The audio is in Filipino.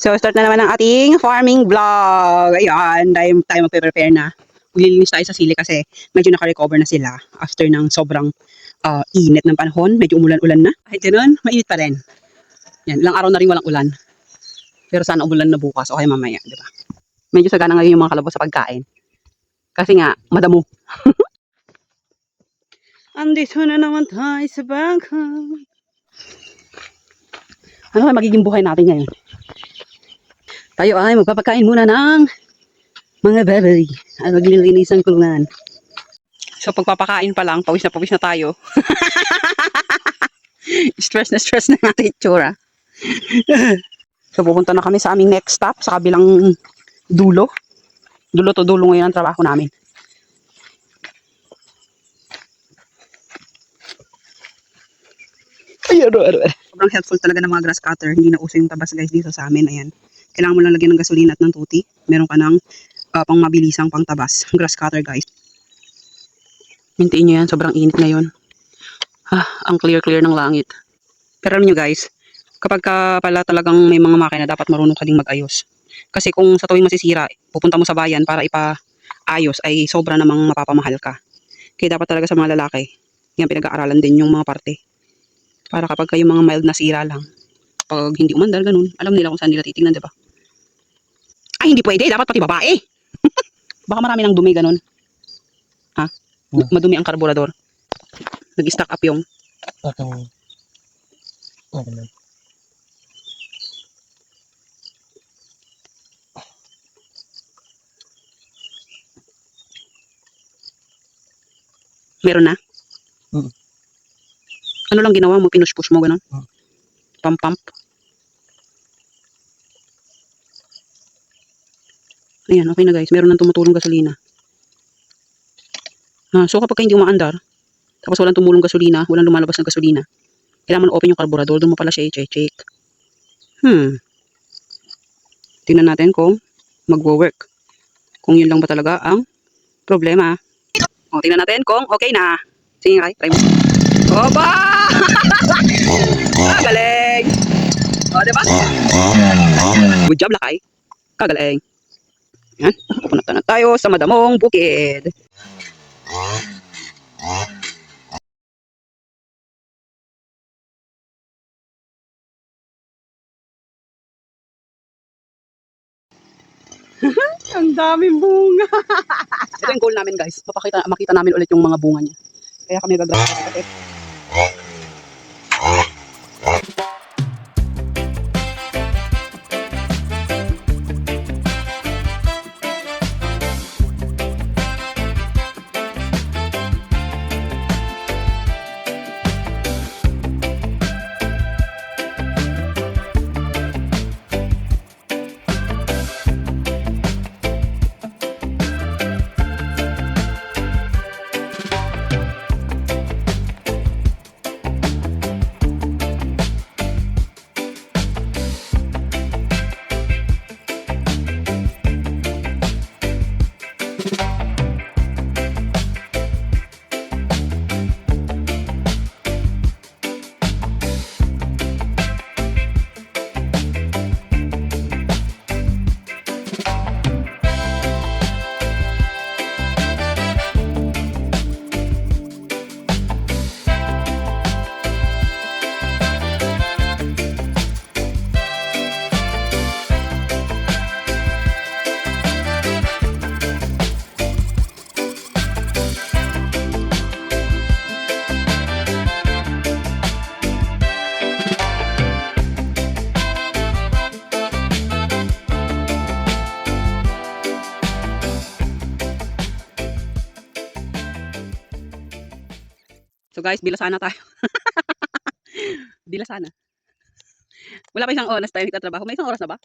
So, start na naman ang ating farming vlog. Ayan, tayo magpe-prepare na. Maglilinis tayo sa sili kasi medyo naka-recover na sila after ng sobrang init ng panahon. Medyo umulan-ulan na. Kahit ganun, mainit pa rin. Yan, ilang araw na rin walang ulan. Pero sana umulan na bukas o kaya mamaya, di ba? Medyo sagana ngayon yung mga kalabos sa pagkain. Kasi nga, madamo. Andito na naman tayo sa bangka. Ano kaya magiging buhay natin ngayon? Tayo ay magpapakain muna ng mga baboy at maglilinis ang kulungan. So pagpapakain pa lang, pawis na tayo. stress na natin itsura. So pupunta na kami sa aming next stop sa kabilang dulo. Dulo to dulo ngayon ang trabaho namin. Sobrang helpful talaga ng mga grass cutter. Hindi na uso yung tabas guys dito sa amin. Ayan. Kailangan mo lang lagyan ng gasolina at ng tuti. Meron ka ng pang mabilisang pang tabas. Grass cutter guys. Hintiin nyo yan. Sobrang init ngayon. Ang clear ng langit. Pero alam nyo guys, kapag ka pala talagang may mga makina, dapat marunong ka ding mag-ayos. Kasi kung sa tuwing masisira, pupunta mo sa bayan para ipa-ayos, ay sobra namang mapapamahal ka. Kaya dapat talaga sa mga lalaki, yan pinag-aaralan din yung mga parte. Para kapag kayo mga mild na sira lang, pag hindi umandar, ganun, alam nila kung saan nila titingnan, diba? Ay, hindi pwede. Dapat pati babae. Baka marami ng dumi, ganun. Madumi ang karburador. Nag-stack up yung... Meron na? Ano lang ginawa mo? Pinush-push mo, ganun? Pump. Ayan, okay na guys. Meron nang tumutulong gasolina. So kapag hindi umaandar, tapos walang tumulong gasolina, walang lumalabas ng gasolina, kailangan mo open yung karburador, doon mo pala siya i-check. Tingnan natin kung magwo-work. Kung yun lang ba talaga ang problema. Tingnan natin kung okay na. Sige nga, try mo. Oba! Kagaling! Diba? Good job, lakay. Kagaling. Yan, pupunta na tayo sa madamong bukid. Ang daming bunga. Ito yung goal namin guys. Makita namin ulit yung mga bunga niya. Kaya kami gagrabe kasi. So guys, bilasana tayo. Bilasana. Wala pa isang oras tayo nagtatrabaho. May isang oras na ba?